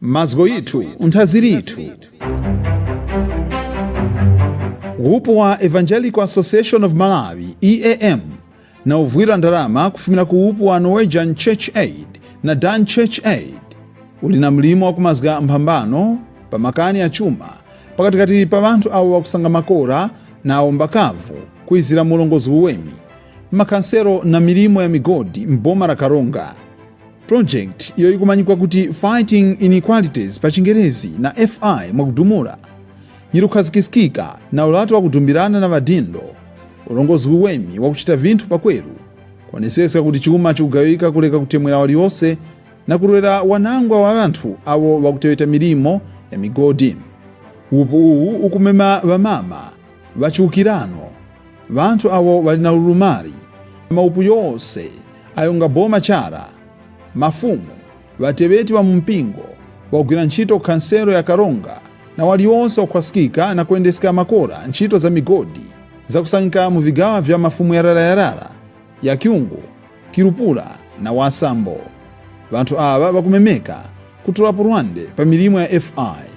Mazgo yitu nthazi lithu. Grupo wa Evangelical Association of Malawi EAM na uvwira ndalama kufumira ku upu wa Norwegian Church Aid na Dan Church Aid uli na mlimo wa kumazga mphambano pa makani ya chuma pakatikati pa vanthu awo wakusanga makora na awombakavu kuizira mulongozi uwemi makansero na milimo ya migodi mboma la Karonga. Project iyo ikumanyikwa kuti Fighting Inequalities pa Chingerezi na FI mwakudumula yirukhazikitsikika na ulatu wakudumbirana na vadindo ulongozi uwemi wakuchita vinthu pakweru kuonesesa kuti chuma chikugawika kuleka kutemwera waliyonse na kulwera wanangwa wa vanthu awo wakuteweta milimo ya migodi. Upu uwu ukumema vamama vachiukirano vanthu awo wali na ulumali maupu yonse ayonga boma chara mafumu vateweti wa mumpingo wakugwira ntchito kansero ya Karonga na waliyonse wakukhwasikika na kuyendeseka makora ntchito za migodi zakusangika mu vigawa vya mafumu yarara ya Kyungu, Kirupula na Wasambo. Vanthu ava vakumemeka kutulapo Rwande pa milimo ya FI.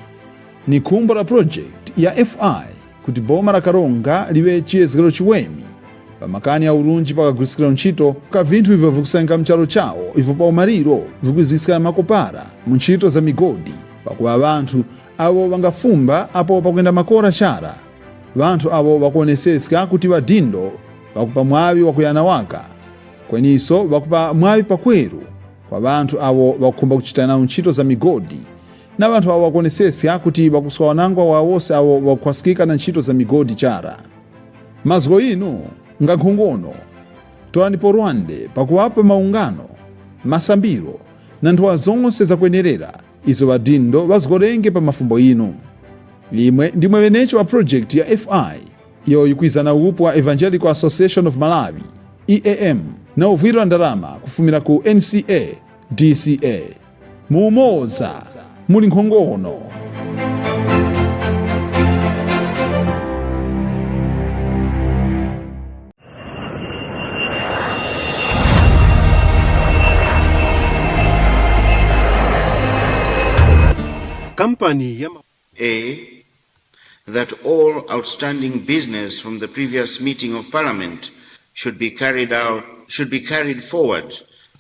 Ni khumbo la project ya FI kuti boma la Karonga liwe chiyezekero chiwemi pa makani ya ulunji pakagwiritsikira ntchito ka vinthu ivyo vikusangika mchalo chawo ivo pa umaliro vikugwiritsikira makopara mu ntchito za migodi pakuwa vanthu awo vangafumba apo pakuyenda makora chara. Vanthu awo vakuoneseka kuti vadindo vakupa mwavi wakuyana waka kweniso vakupa mwavi pakweru kwa vanthu awo vakukhumba kuchita nawo ntchito za migodi na vanthu awo vakuonesesa kuti vakuswa wanangwa wawonse awo vakukhwasikika na ntchito za migodi chara. Mazgo inu ngankhongono tolanipo Rwande pakuwapa maungano masambiro na nthowa zonse zakwenerera izo vadindo vazigolenge pa mafumbo inu. Limwe ndimwe wenecho wa project ya FI iyo yikwizana upu wa Evangelical Association of Malawi EAM na uvwira ndalama kufumira ku NKHANI muumoza muli nkhongono. Company that all outstanding business from the previous meeting of Parliament should be carried forward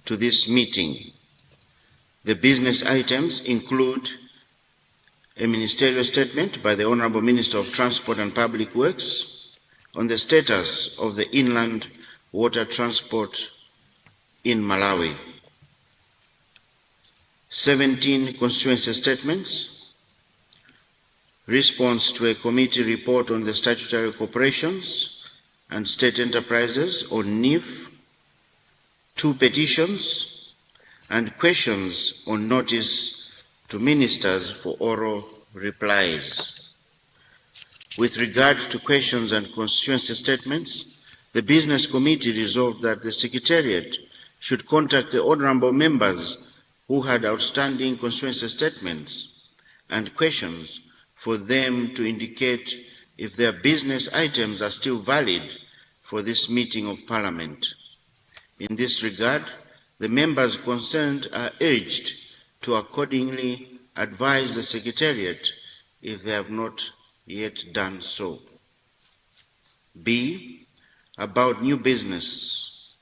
to this meeting. The business items include a ministerial statement by the Honourable Minister of Transport and Public Works on the status of the inland water transport in Malawi, 17 constituency statements, response to a committee report on the statutory corporations and state enterprises or NIF, 2 petitions, and questions on notice to ministers for oral replies. With regard to questions and constituency statements, the Business Committee resolved that the Secretariat should contact the honourable members who had outstanding constituency statements and questions for them to indicate if their business items are still valid for this meeting of Parliament. In this regard, the members concerned are urged to accordingly advise the Secretariat if they have not yet done so. B. About new business.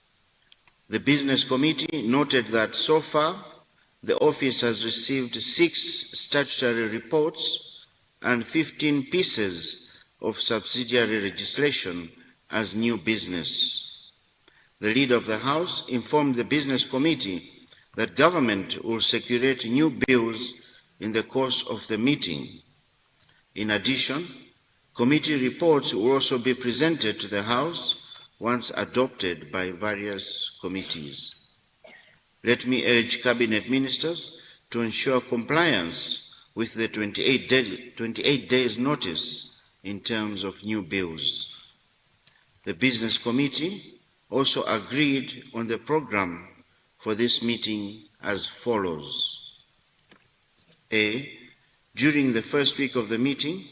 The Business Committee noted that so far the Office has received 6 statutory reports and 15 pieces of subsidiary legislation as new business. The Leader of the House informed the Business Committee that government will circulate new bills in the course of the meeting. In addition, committee reports will also be presented to the House once adopted by various committees. Let me urge Cabinet Ministers to ensure compliance with the 28 days notice in terms of new bills. The Business Committee also agreed on the program for this meeting as follows. A. During the first week of the meeting,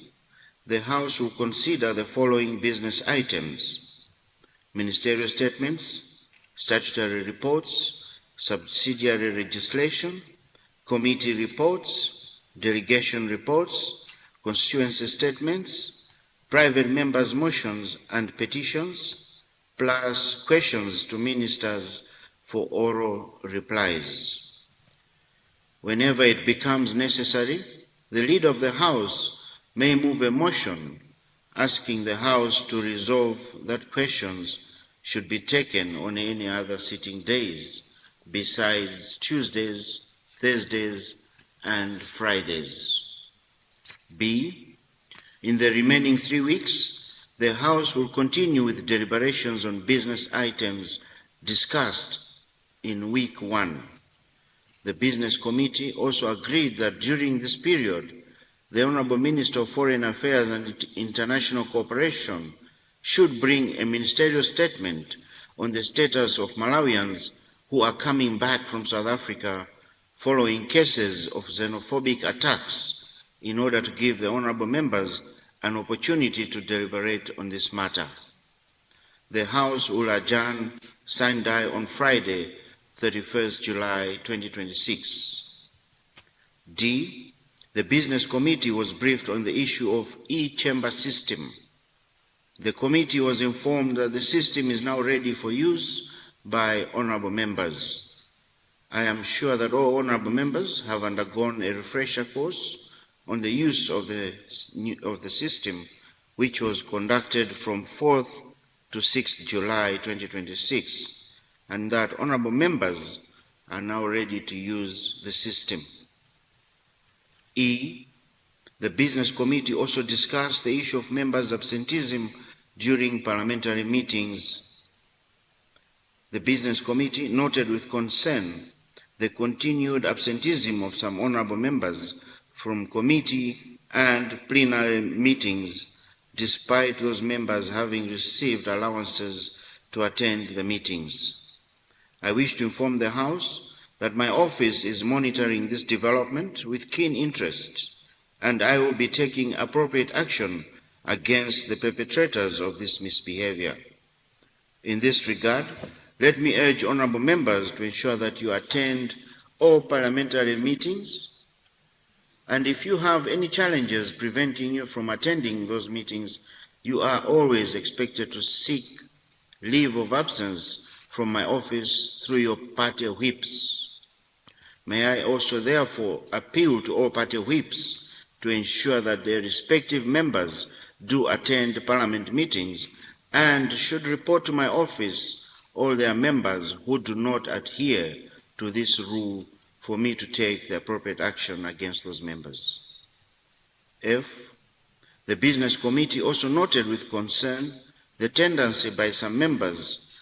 the House will consider the following business items: ministerial statements, statutory reports, subsidiary legislation, committee reports, delegation reports, constituency statements, private members' motions and petitions, plus questions to ministers for oral replies. Whenever it becomes necessary, the leader of the House may move a motion asking the House to resolve that questions should be taken on any other sitting days besides Tuesdays, Thursdays, and Fridays. B. In the remaining 3 weeks, the House will continue with deliberations on business items discussed in week 1. The Business Committee also agreed that during this period, the Honourable Minister of Foreign Affairs and International Cooperation should bring a ministerial statement on the status of Malawians who are coming back from South Africa following cases of xenophobic attacks in order to give the honourable members an opportunity to deliberate on this matter. The House will adjourn sine die on Friday, 31st July 2026. D. The Business Committee was briefed on the issue of e-chamber system. The committee was informed that the system is now ready for use by honourable members. I am sure that all honourable members have undergone a refresher course on the use of the system, which was conducted from 4th to 6th July 2026, and that honourable members are now ready to use the system. E. The Business Committee also discussed the issue of members' absenteeism during parliamentary meetings. The Business Committee noted with concern the continued absenteeism of some honourable members from committee and plenary meetings, despite those members having received allowances to attend the meetings. I wish to inform the House that my office is monitoring this development with keen interest, and I will be taking appropriate action against the perpetrators of this misbehavior. In this regard, let me urge honourable members to ensure that you attend all parliamentary meetings, and if you have any challenges preventing you from attending those meetings, you are always expected to seek leave of absence from my office through your party whips. May I also therefore appeal to all party whips to ensure that their respective members do attend Parliament meetings and should report to my office all their members who do not adhere to this rule for me to take the appropriate action against those members. F. The Business Committee also noted with concern the tendency by some members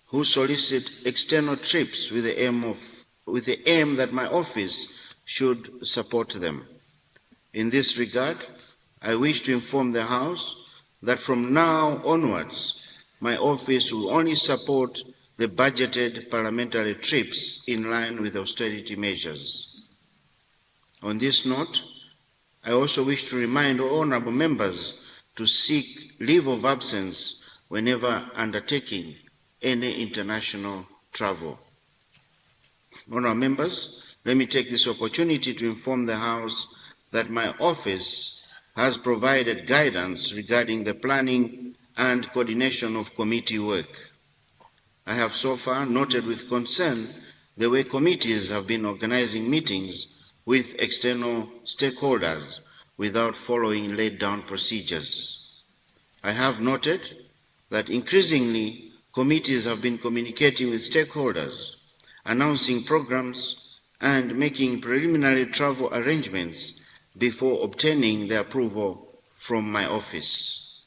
who solicit external trips with the aim that my office should support them. In this regard, I wish to inform the House that from now onwards, my office will only support the budgeted parliamentary trips in line with austerity measures. On this note, I also wish to remind all honourable members to seek leave of absence whenever undertaking any international travel. Honourable members, let me take this opportunity to inform the House that my office has provided guidance regarding the planning and coordination of committee work. I have so far noted with concern the way committees have been organizing meetings with external stakeholders without following laid-down procedures. I have noted that increasingly committees have been communicating with stakeholders, announcing programs, and making preliminary travel arrangements before obtaining the approval from my office.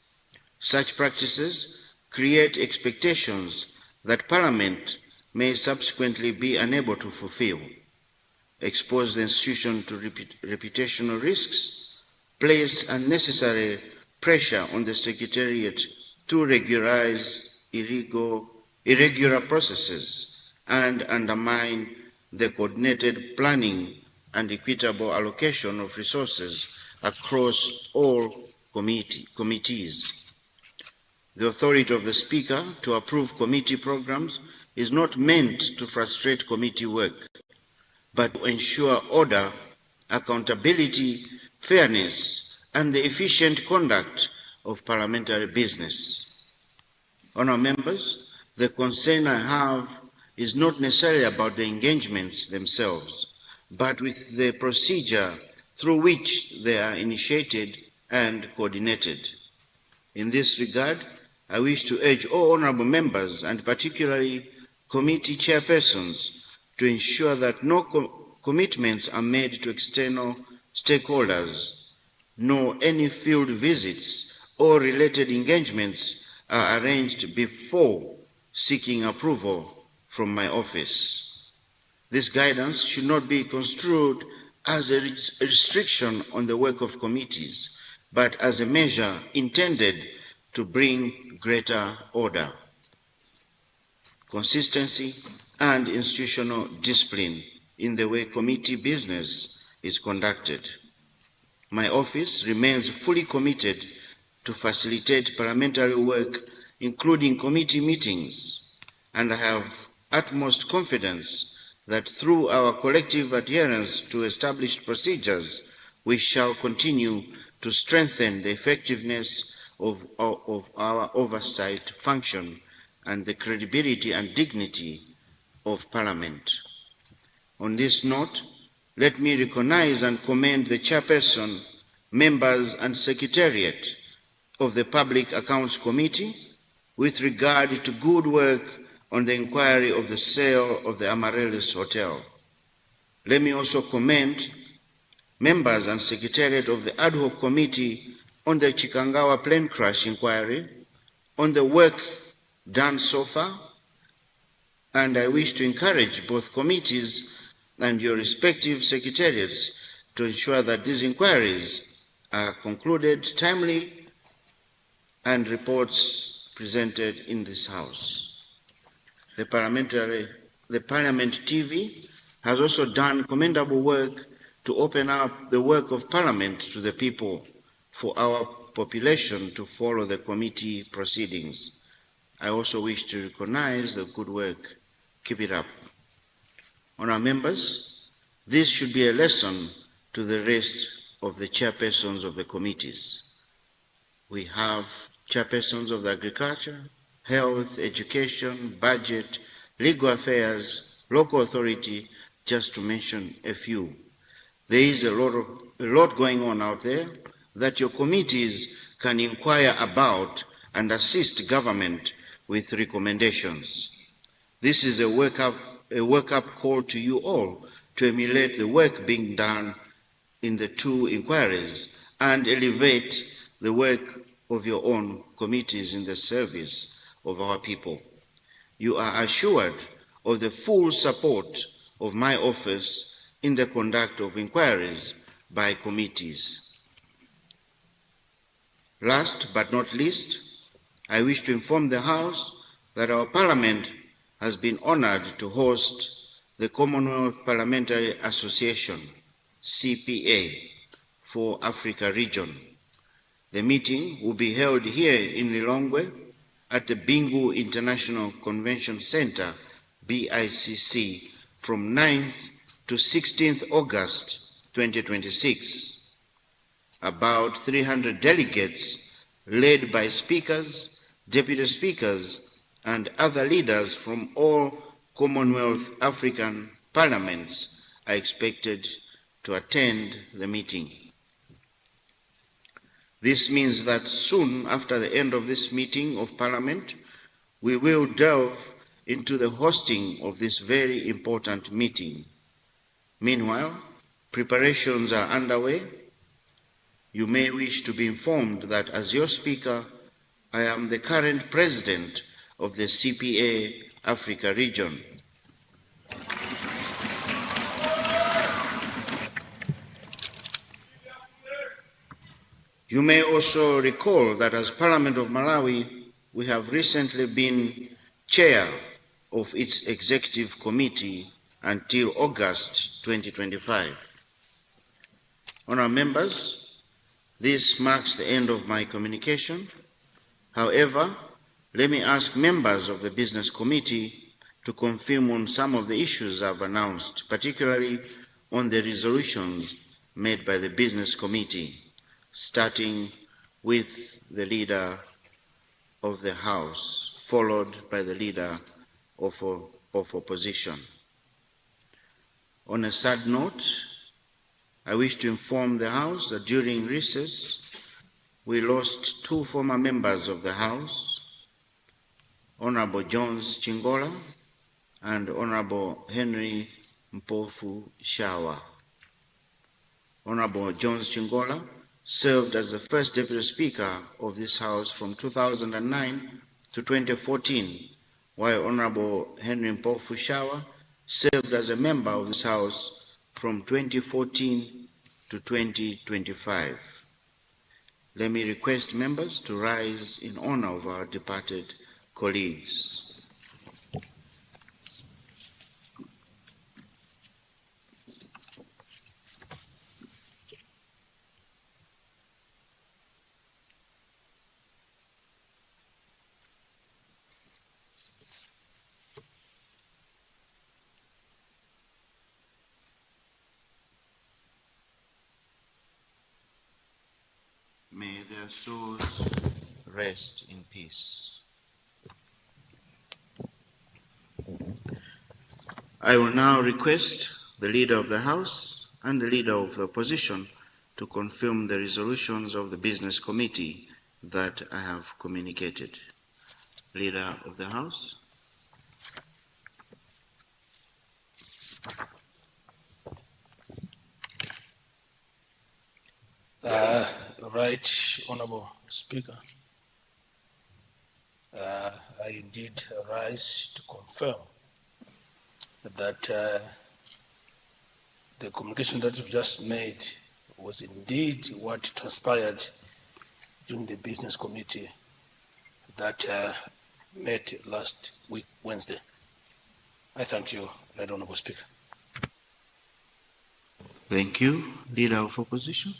Such practices create expectations that Parliament may subsequently be unable to fulfill, expose the institution to reputational risks, place unnecessary pressure on the Secretariat to regularize irregular processes, and undermine the coordinated planning and equitable allocation of resources across all committees. The authority of the Speaker to approve committee programs is not meant to frustrate committee work, but to ensure order, accountability, fairness, and the efficient conduct of parliamentary business. Honourable members, the concern I have is not necessarily about the engagements themselves, but with the procedure through which they are initiated and coordinated. In this regard, I wish to urge all honourable members, and particularly committee chairpersons, to ensure that no commitments are made to external stakeholders, nor any field visits or related engagements are arranged before seeking approval from my office. This guidance should not be construed as a restriction on the work of committees, but as a measure intended to bring greater order, consistency, and institutional discipline in the way committee business is conducted. My office remains fully committed to facilitate parliamentary work, including committee meetings, and I have utmost confidence that through our collective adherence to established procedures, we shall continue to strengthen the effectiveness of our oversight function and the credibility and dignity of Parliament. On this note, let me recognize and commend the chairperson, members and secretariat of the Public Accounts Committee with regard to good work on the inquiry of the sale of the Amaryllis Hotel. Let me also commend members and secretariat of the Ad hoc Committee on the Chikangawa plane crash inquiry, on the work done so far, and I wish to encourage both committees and your respective secretariats to ensure that these inquiries are concluded timely and reports presented in this House. The Parliament TV has also done commendable work to open up the work of Parliament to the people for our population to follow the committee proceedings. I also wish to recognize the good work. Keep it up. Honourable members, this should be a lesson to the rest of the chairpersons of the committees. We have chairpersons of the Agriculture, Health, Education, Budget, Legal Affairs, Local Authority, just to mention a few. There is a lot going on out there that your committees can inquire about and assist government with recommendations. This is a wake-up call to you all to emulate the work being done in the two inquiries and elevate the work of your own committees in the service of our people. You are assured of the full support of my office in the conduct of inquiries by committees. Last but not least, I wish to inform the House that our Parliament has been honored to host the Commonwealth Parliamentary Association, CPA, for Africa region. The meeting will be held here in Lilongwe at the Bingu International Convention Center, BICC, from 9th to 16th August 2026. About 300 delegates, led by speakers, deputy speakers, and other leaders from all Commonwealth African parliaments are expected to attend the meeting. This means that soon after the end of this meeting of Parliament, we will delve into the hosting of this very important meeting. Meanwhile, preparations are underway. You may wish to be informed that as your speaker, I am the current president of the CPA Africa region. You may also recall that as Parliament of Malawi, we have recently been chair of its executive committee until August 2025. Honourable members, this marks the end of my communication. However, let me ask members of the Business Committee to confirm on some of the issues I've announced, particularly on the resolutions made by the Business Committee, starting with the Leader of the House, followed by the Leader of Opposition. On a sad note, I wish to inform the House that during recess, we lost two former members of the House, Honorable Jones Chingola and Honorable Henry Mpofu Shawa. Honorable Jones Chingola served as the first Deputy Speaker of this House from 2009 to 2014, while Honorable Henry Mpofu Shawa served as a member of this House from 2014 to 2025. Let me request members to rise in honor of our departed colleagues. May their souls rest in peace. I will now request the Leader of the House and the Leader of the Opposition to confirm the resolutions of the Business Committee that I have communicated. Leader of the House. Right, Honorable Speaker. I indeed rise to confirm that the communication that you've just made was indeed what transpired during the Business Committee that met last week, Wednesday. I thank you, Right Honorable Speaker. Thank you. Leader of Opposition.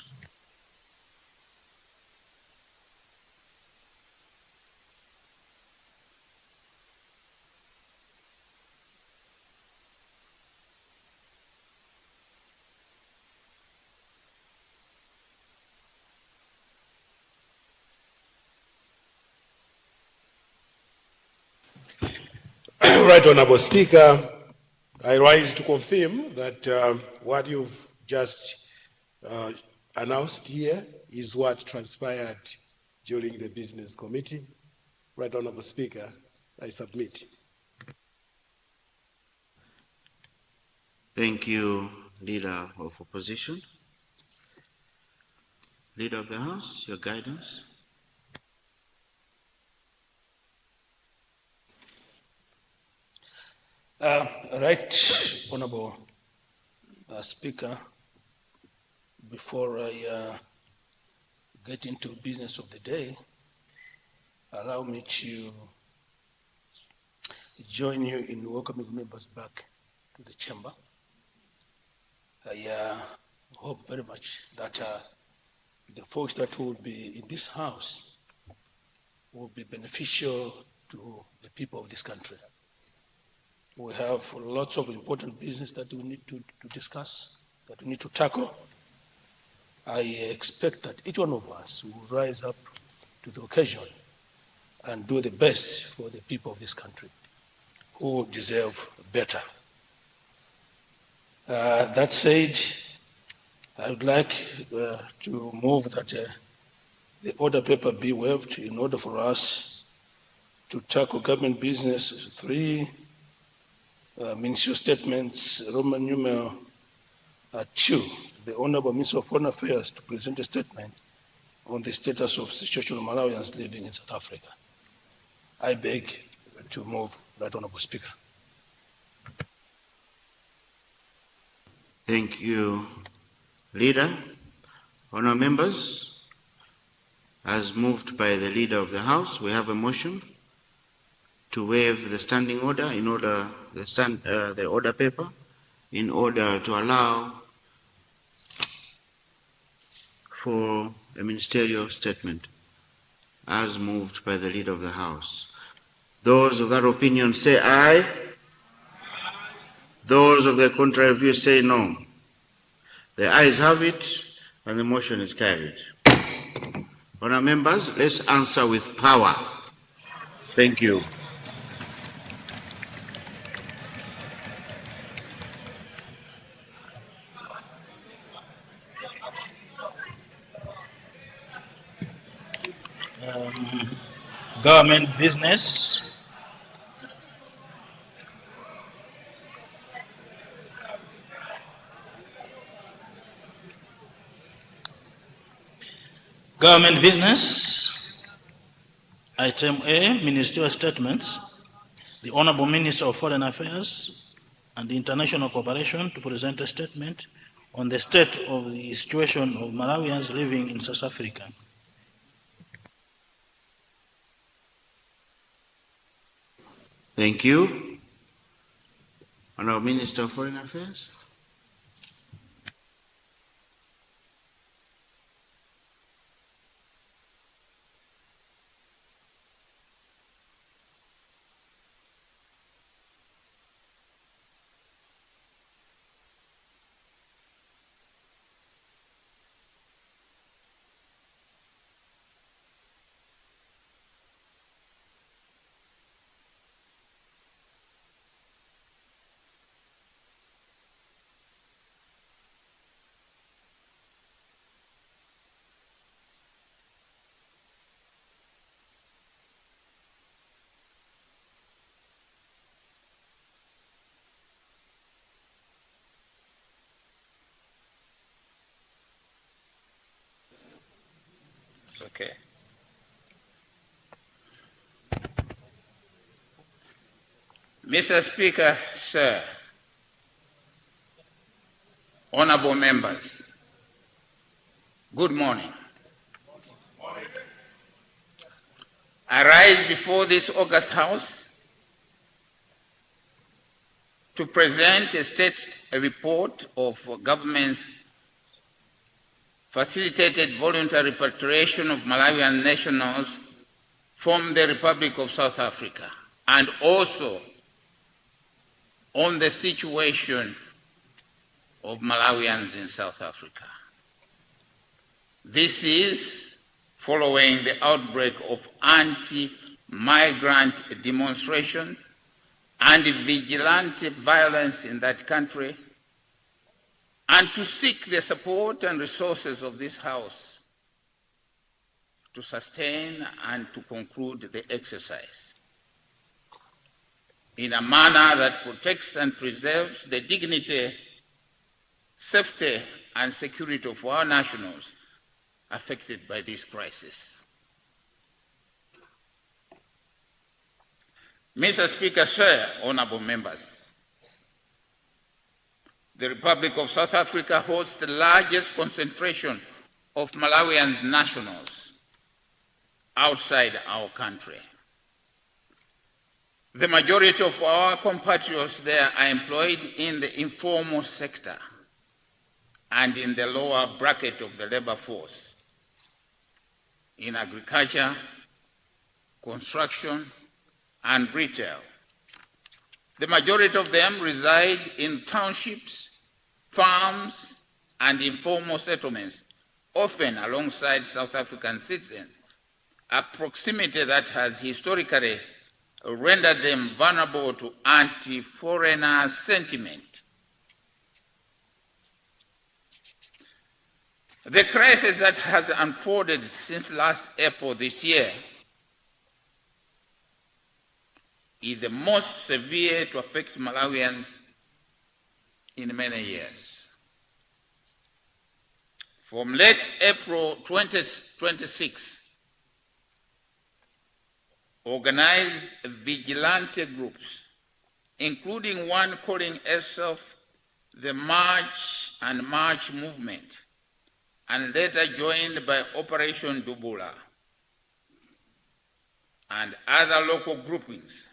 Right Honorable Speaker, I rise to confirm that what you've just announced here is what transpired during the Business Committee. Right Honorable Speaker, I submit. Thank you, Leader of Opposition. Leader of the House, your guidance. Right, Honorable Speaker, before I get into business of the day, allow me to join you in welcoming members back to the chamber. I hope very much that the folks that will be in this house will be beneficial to the people of this country. We have lots of important business that we need to discuss, that we need to tackle. I expect that each one of us will rise up to the occasion and do the best for the people of this country who deserve better. That said, I would like to move that the order paper be waived in order for us to tackle government business 3, ministerial statements, Roman numeral 2. The Honorable Minister of Foreign Affairs to present a statement on the status of situation of Malawians living in South Africa. I beg to move, Right Honorable Speaker. Thank you, Leader. Honour members, as moved by the Leader of the House, we have a motion to waive the standing order in order the order paper in order to allow for a ministerial statement as moved by the Leader of the House. Those of that opinion say aye. Those of the contrary view say no. The ayes have it, and the motion is carried. Honourable members, let's answer with power. Thank you. Government business. Government business. Item A, ministerial statements. The Honorable Minister of Foreign Affairs and International Cooperation to present a statement on the state of the situation of Malawians living in South Africa. Thank you. Honourable Minister of Foreign Affairs. Okay. Mr. Speaker, sir, honorable members, good morning. I rise before this august House to present a report of government's facilitated voluntary repatriation of Malawian nationals from the Republic of South Africa, and also on the situation of Malawians in South Africa. This is following the outbreak of anti-migrant demonstrations and vigilante violence in that country, and to seek the support and resources of this House to sustain and to conclude the exercise in a manner that protects and preserves the dignity, safety, and security of our nationals affected by this crisis. Mr. Speaker, sir, honorable members, the Republic of South Africa hosts the largest concentration of Malawian nationals outside our country. The majority of our compatriots there are employed in the informal sector and in the lower bracket of the labor force, in agriculture, construction, and retail. The majority of them reside in townships, farms, and informal settlements, often alongside South African citizens, a proximity that has historically rendered them vulnerable to anti-foreigner sentiment. The crisis that has unfolded since last April this year is the most severe to affect Malawians in many years. From late April 2026, organized vigilante groups, including one calling itself the March and March Movement, and later joined by Operation Dubula, and other local groupings,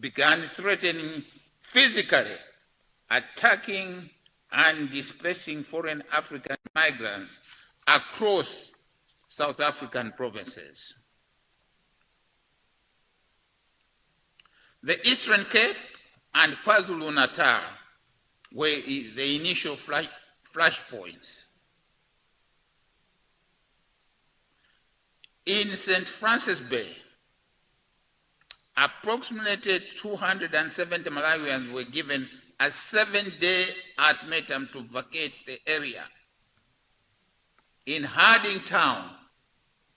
began threatening, physically attacking and displacing foreign African migrants across South African provinces. The Eastern Cape and KwaZulu-Natal were the initial flashpoints. In St. Francis Bay, approximately 270 Malawians were given a 7-day ultimatum to vacate the area. In Harding Town,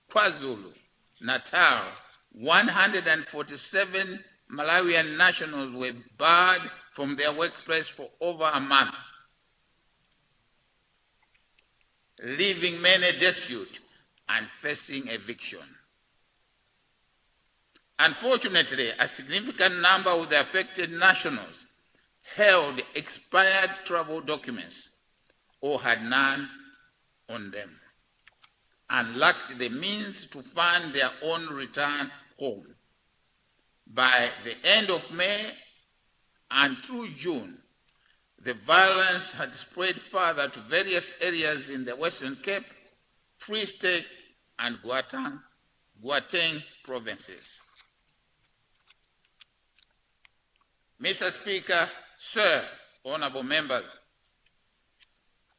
KwaZulu, Natal, 147 Malawian nationals were barred from their workplace for over a month, leaving many destitute and facing eviction. Unfortunately, a significant number of the affected nationals held expired travel documents or had none on them and lacked the means to fund their own return home. By the end of May and through June, the violence had spread further to various areas in the Western Cape, Free State, and Gauteng provinces. Mr. Speaker, Sir, honorable members,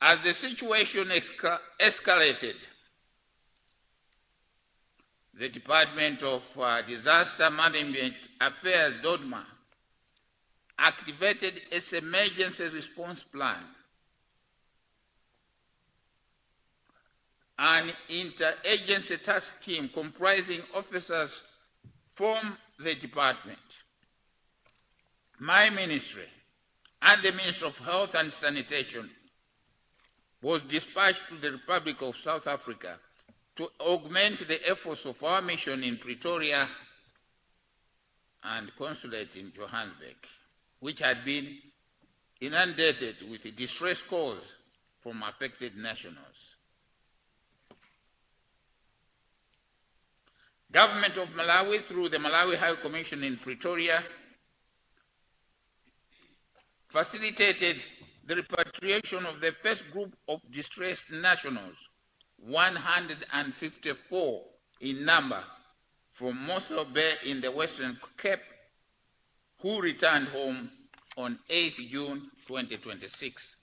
as the situation escalated, the Department of Disaster Management Affairs, DODMA, activated its emergency response plan. An interagency task team comprising officers from the department, my ministry, and the Ministry of Health and Sanitation was dispatched to the Republic of South Africa to augment the efforts of our mission in Pretoria and consulate in Johannesburg, which had been inundated with distress calls from affected nationals. Government of Malawi, through the Malawi High Commission in Pretoria, facilitated the repatriation of the first group of distressed nationals, 154 in number, from Mossel Bay in the Western Cape, who returned home on 8 June 2026.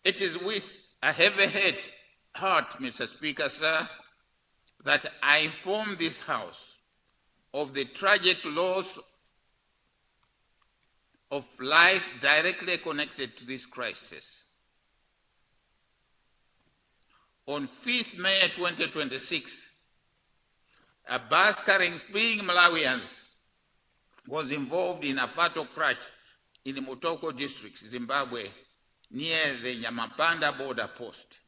It is with a heavy heart, Mr. Speaker, sir, that I inform this House of the tragic loss of life directly connected to this crisis. On 5th May 2026, a bus carrying fleeing Malawians was involved in a fatal crash in the Motoko district, Zimbabwe, near the Nyamapanda border post,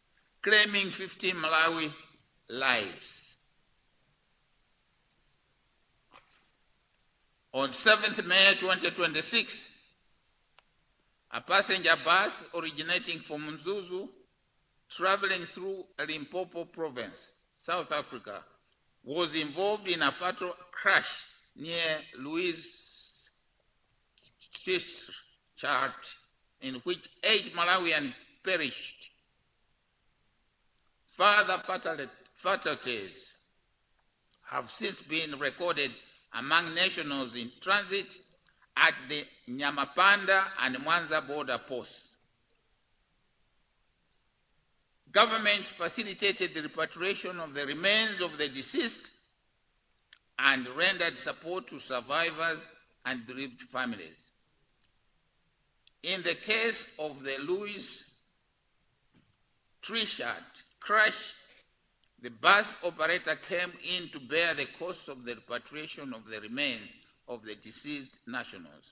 claiming 15 Malawi lives. On 7th May 2026, a passenger bus originating from Mzuzu, traveling through Limpopo province, South Africa, was involved in a fatal crash near Louis Chart, in which 8 Malawians perished. Further fatalities have since been recorded among nationals in transit at the Nyamapanda and Mwanza border posts. Government facilitated the repatriation of the remains of the deceased and rendered support to survivors and bereaved families. In the case of the Louis Trichardt crash, the bus operator came in to bear the cost of the repatriation of the remains of the deceased nationals.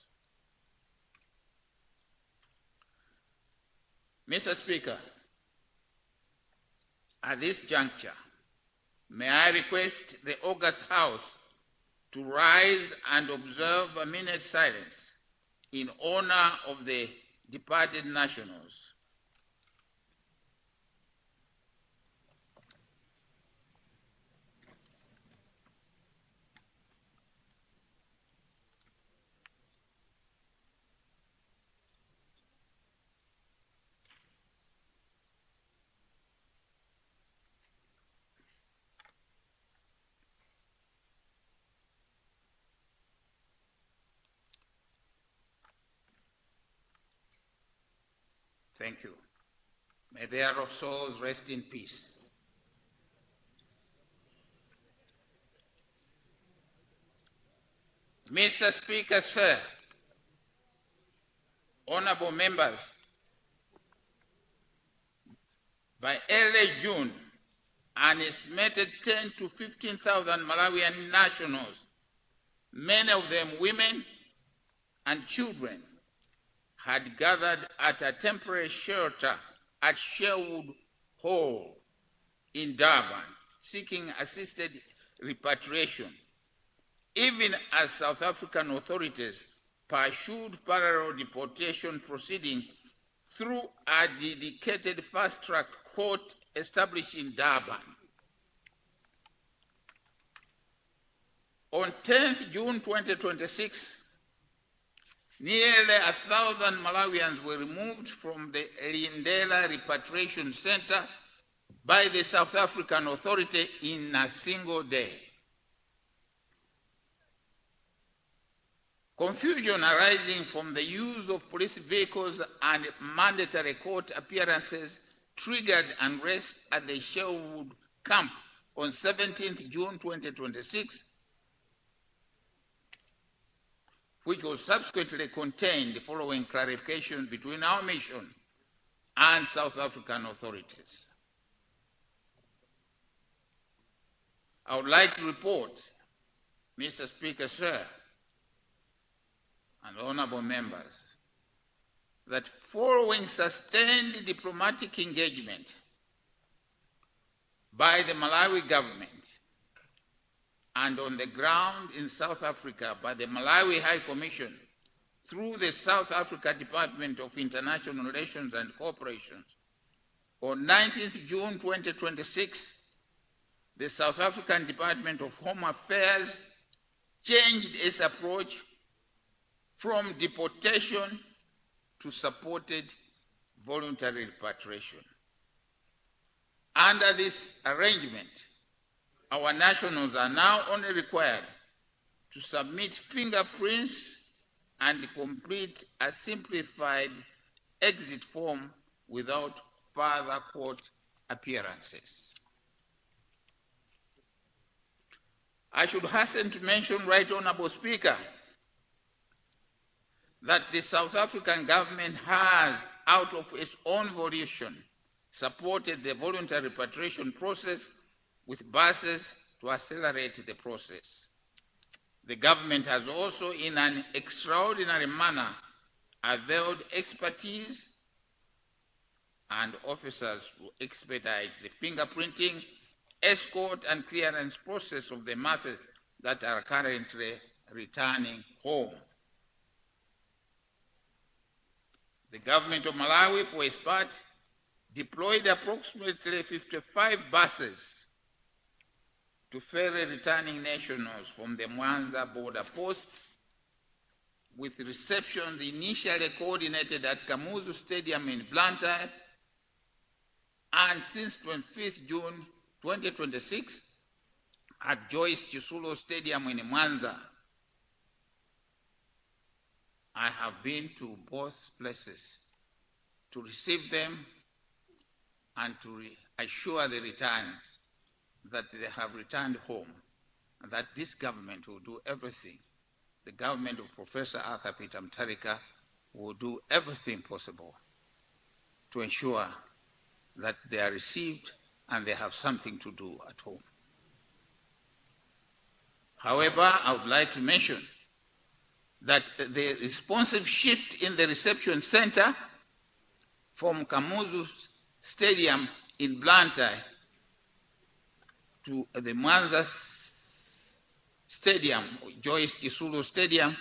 Mr. Speaker, at this juncture, may I request the August House to rise and observe a minute's silence in honor of the departed nationals. Thank you. May their souls rest in peace. Mr. Speaker, sir, honorable members, by early June, an estimated 10 to 15,000 Malawian nationals, many of them women and children, had gathered at a temporary shelter at Sherwood Hall in Durban, seeking assisted repatriation, even as South African authorities pursued parallel deportation proceedings through a dedicated fast-track court established in Durban. On 10th June 2026, nearly 1,000 Malawians were removed from the Lindela Repatriation Center by the South African Authority in a single day. Confusion arising from the use of police vehicles and mandatory court appearances triggered unrest at the Sherwood camp on 17th June 2026, which was subsequently contained following clarification between our mission and South African authorities. I would like to report, Mr. Speaker, sir, and honorable members, that following sustained diplomatic engagement by the Malawi government and on the ground in South Africa by the Malawi High Commission through the South Africa Department of International Relations and Cooperation, on 19th June 2026, the South African Department of Home Affairs changed its approach from deportation to supported voluntary repatriation. Under this arrangement, our nationals are now only required to submit fingerprints and complete a simplified exit form without further court appearances. I should hasten to mention, Right Honorable Speaker, that the South African government has, out of its own volition, supported the voluntary repatriation process with buses to accelerate the process. The government has also, in an extraordinary manner, availed expertise and officers to expedite the fingerprinting, escort, and clearance process of the masses that are currently returning home. The government of Malawi, for its part, deployed approximately 55 buses to ferry returning nationals from the Mwanza border post, with receptions initially coordinated at Kamuzu Stadium in Blantyre, and since 25th June 2026 at Joyce Chisulo Stadium in Mwanza. I have been to both places to receive them and to assure the returns that they have returned home, and that this government will do everything. The government of Professor Arthur Peter Mutharika will do everything possible to ensure that they are received and they have something to do at home. However, I would like to mention that the responsive shift in the reception center from Kamuzu Stadium in Blantyre to the Mwanza Stadium, Joyce Chisulo Stadium,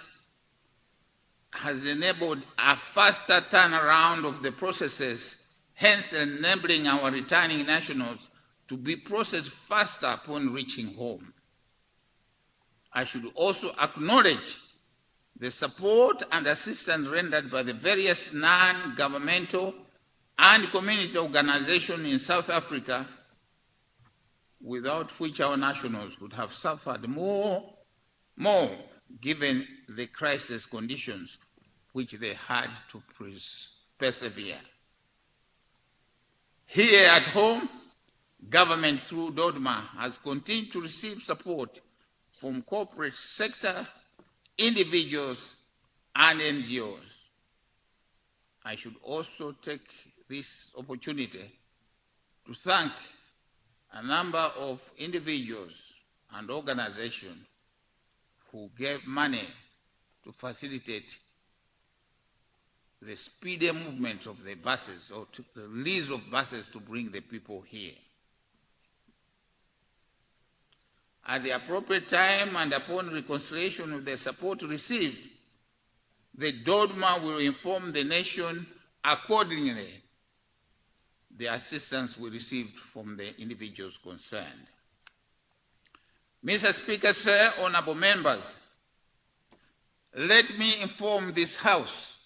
has enabled a faster turnaround of the processes, hence enabling our returning nationals to be processed faster upon reaching home. I should also acknowledge the support and assistance rendered by the various non-governmental and community organizations in South Africa, without which our nationals would have suffered more given the crisis conditions which they had to persevere. Here at home, government through DODMA has continued to receive support from corporate sector, individuals, and NGOs. I should also take this opportunity to thank a number of individuals and organizations who gave money to facilitate the speedy movement of the buses, or to the release of buses to bring the people here. At the appropriate time and upon reconciliation of the support received, the DODMA will inform the nation accordingly the assistance we received from the individuals concerned. Mr. Speaker, sir, honorable members, let me inform this House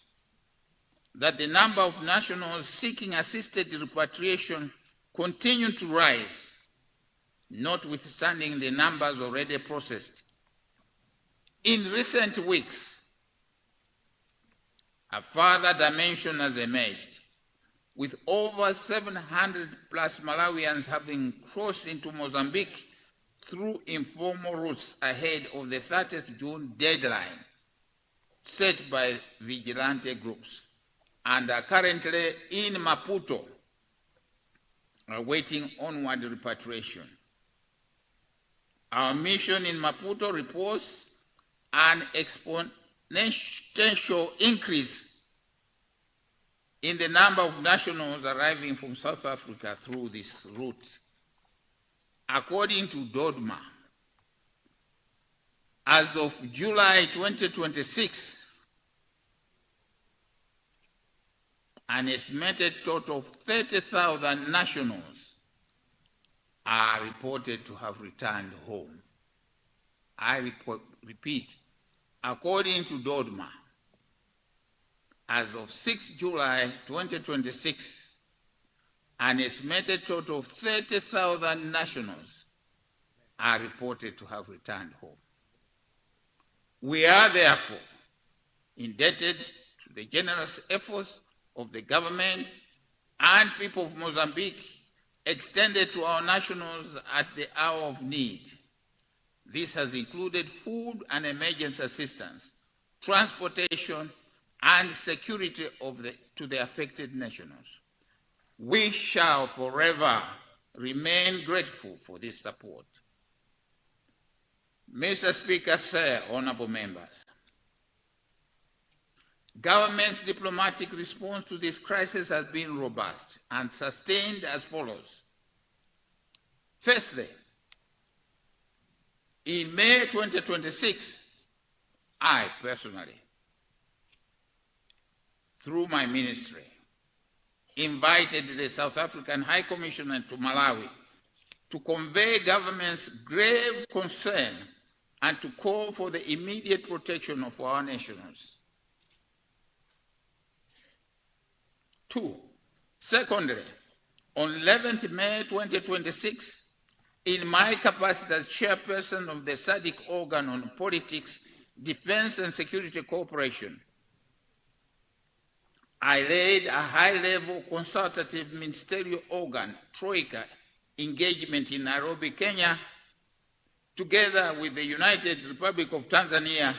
that the number of nationals seeking assisted repatriation continue to rise, notwithstanding the numbers already processed. In recent weeks, a further dimension has emerged, with over 700 plus Malawians having crossed into Mozambique through informal routes ahead of the 30th June deadline set by vigilante groups, and are currently in Maputo awaiting onward repatriation. Our mission in Maputo reports an exponential increase in the number of nationals arriving from South Africa through this route. According to DODMA, as of July 2026, an estimated total of 30,000 nationals are reported to have returned home. I repeat, according to DODMA, as of 6 July 2026, an estimated total of 30,000 nationals are reported to have returned home. We are therefore indebted to the generous efforts of the government and people of Mozambique extended to our nationals at the hour of need. This has included food and emergency assistance, transportation, and security to the affected nationals. We shall forever remain grateful for this support. Mr. Speaker, sir, honorable members, government's diplomatic response to this crisis has been robust and sustained as follows. Firstly, in May 2026, I personally, through my ministry, invited the South African High Commissioner to Malawi to convey government's grave concern and to call for the immediate protection of our nationals. Secondly, on 11th May 2026, in my capacity as chairperson of the SADC organ on politics, defense and security cooperation, I led a high-level consultative ministerial organ, Troika, engagement in Nairobi, Kenya, together with the United Republic of Tanzania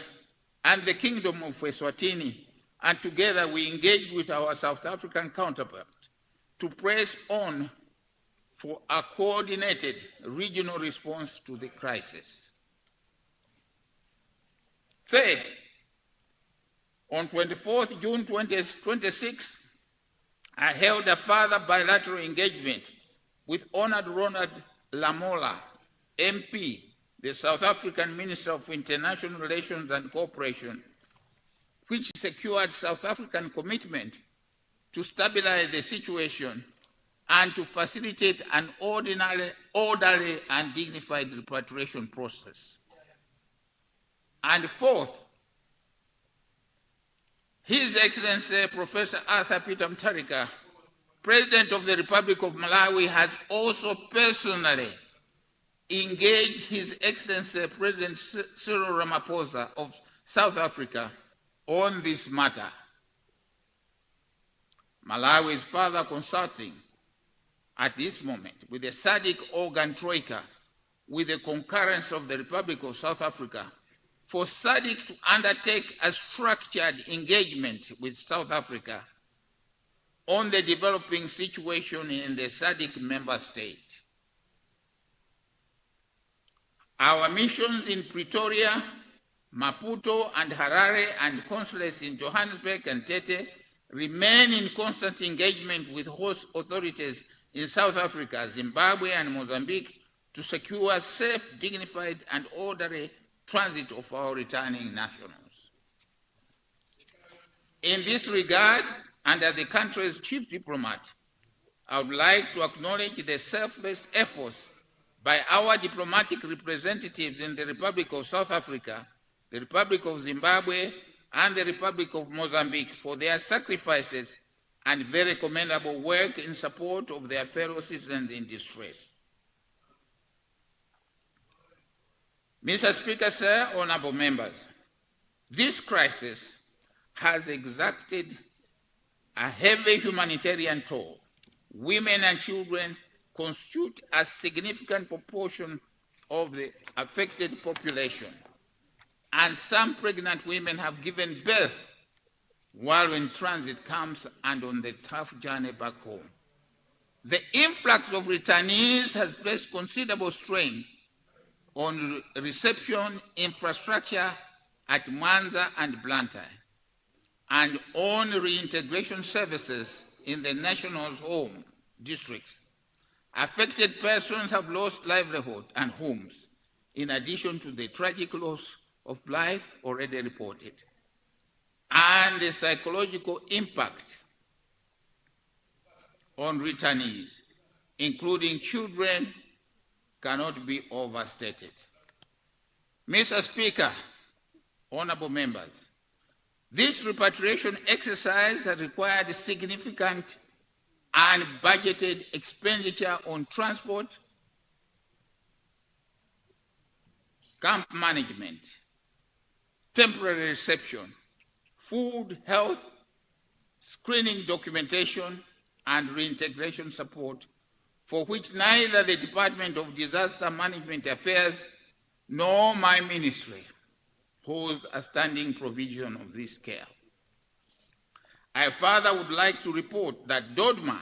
and the Kingdom of Eswatini, and together we engaged with our South African counterpart to press on for a coordinated regional response to the crisis. Third, on 24th June 2026, I held a further bilateral engagement with Honored Ronald Lamola, MP, the South African Minister of International Relations and Cooperation, which secured South African commitment to stabilize the situation and to facilitate an orderly and dignified repatriation process. And fourth, His Excellency Professor Arthur Peter Mutharika, President of the Republic of Malawi, has also personally engaged His Excellency President Cyril Ramaphosa of South Africa on this matter. Malawi is further consulting at this moment with the SADC organ troika, with the concurrence of the Republic of South Africa, for SADC to undertake a structured engagement with South Africa on the developing situation in the SADC member state. Our missions in Pretoria, Maputo, and Harare, and consulates in Johannesburg and Tete remain in constant engagement with host authorities in South Africa, Zimbabwe, and Mozambique to secure safe, dignified, and orderly transit of our returning nationals. In this regard, under the country's chief diplomat, I would like to acknowledge the selfless efforts by our diplomatic representatives in the Republic of South Africa, the Republic of Zimbabwe, and the Republic of Mozambique for their sacrifices and very commendable work in support of their fellow citizens in distress. Mr. Speaker, sir, honorable members, this crisis has exacted a heavy humanitarian toll. Women and children constitute a significant proportion of the affected population, and some pregnant women have given birth while in transit camps and on the tough journey back home. The influx of returnees has placed considerable strain on reception infrastructure at Mwanza and Blantyre, and on reintegration services in the national's home districts. Affected persons have lost livelihood and homes, in addition to the tragic loss of life already reported, and the psychological impact on returnees, including children, cannot be overstated. Mr. Speaker, honorable members, this repatriation exercise has required significant and budgeted expenditure on transport, camp management, temporary reception, food, health, screening documentation, and reintegration support, for which neither the Department of Disaster Management Affairs nor my ministry holds a standing provision of this scale. I further would like to report that DODMA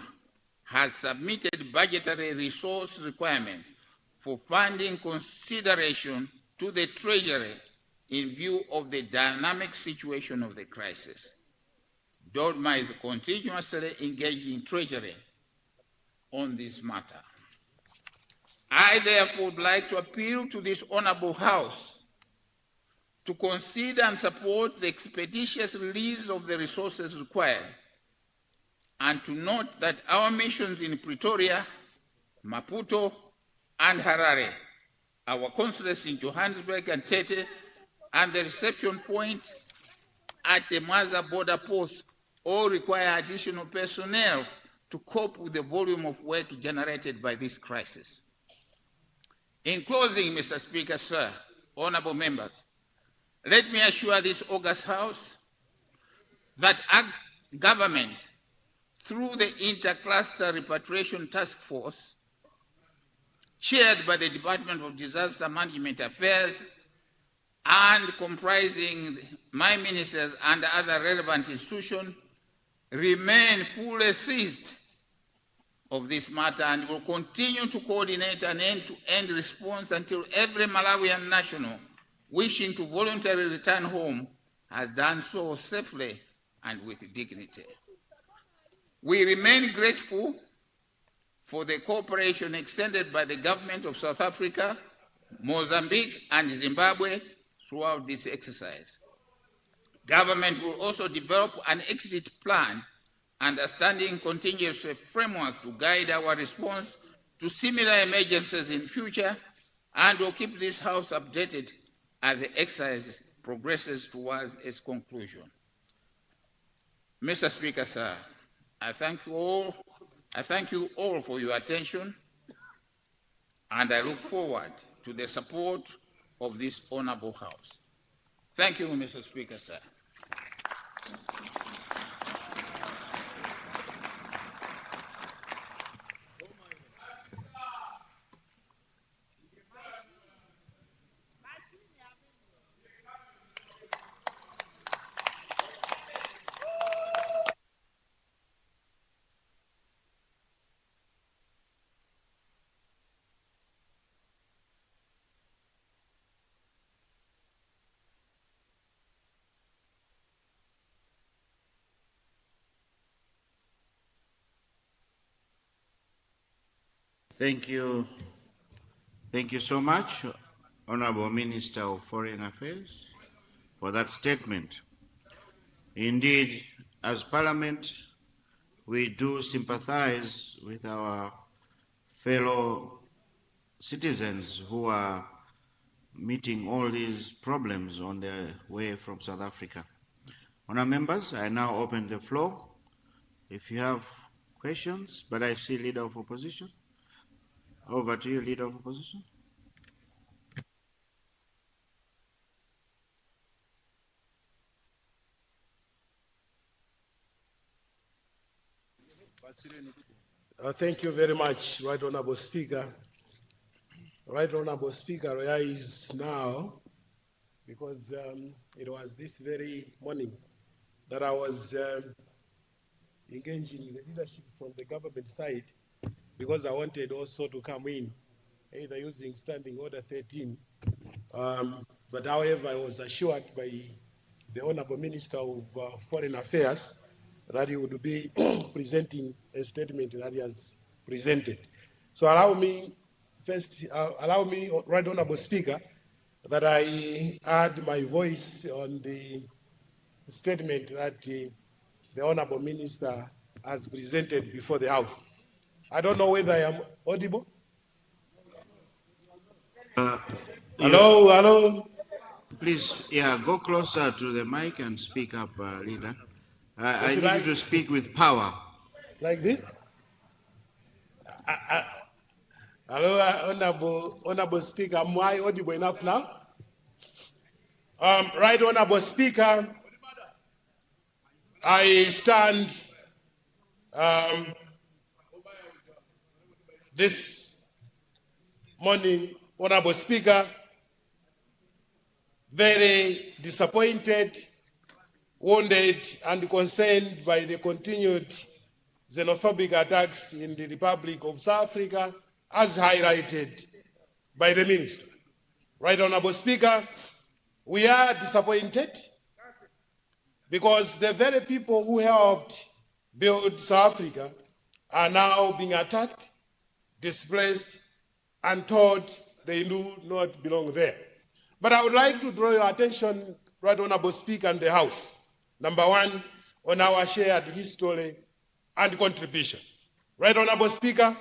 has submitted budgetary resource requirements for funding consideration to the Treasury in view of the dynamic situation of the crisis. DODMA is continuously engaging Treasury on this matter. I therefore would like to appeal to this honorable House to consider and support the expeditious release of the resources required, and to note that our missions in Pretoria, Maputo, and Harare, our consulates in Johannesburg and Tete, and the reception point at the Mwanza border post all require additional personnel to cope with the volume of work generated by this crisis. In closing, Mr. Speaker, sir, honorable members, let me assure this august House that our government, through the Intercluster Repatriation Task Force, chaired by the Department of Disaster Management Affairs and comprising my ministers and other relevant institutions, remain fully seized of this matter and will continue to coordinate an end-to-end response until every Malawian national wishing to voluntarily return home has done so safely and with dignity. We remain grateful for the cooperation extended by the government of South Africa, Mozambique, and Zimbabwe throughout this exercise. Government will also develop an exit plan and a standing contingency framework to guide our response to similar emergencies in future, and will keep this House updated as the exercise progresses towards its conclusion. Mr. Speaker, sir, I thank you all for your attention, and I look forward to the support of this honorable House. Thank you, Mr. Speaker, sir. Thank you. Thank you so much, Honorable Minister of Foreign Affairs, for that statement. Indeed, as Parliament, we do sympathize with our fellow citizens who are meeting all these problems on their way from South Africa. Honourable members, I now open the floor. If you have questions, but I see Leader of Opposition. Over to you, Leader of Opposition. Thank you very much, Right Honorable Speaker. Right Honorable Speaker, where is now, because it was this very morning that I was engaging the leadership from the government side, because I wanted also to come in, either using Standing Order 13, but however, I was assured by the Honorable Minister of Foreign Affairs that he would be presenting a statement that he has presented. So allow me, Right Honorable Speaker, that I add my voice on the statement that the Honorable Minister has presented before the House. I don't know whether I am audible. Hello. Please, go closer to the mic and speak up, Leader. I need you to speak with power. Like this? Hello, Honorable Speaker. Am I audible enough now? Right Honorable Speaker, I stand this morning, Honorable Speaker, very disappointed, wounded, and concerned by the continued xenophobic attacks in the Republic of South Africa, as highlighted by the Minister. Right Honorable Speaker, we are disappointed because the very people who helped build South Africa are now being attacked, displaced, and told they do not belong there. But I would like to draw your attention, Right Honorable Speaker, and the House, number one, on our shared history and contribution. Right Honorable Speaker,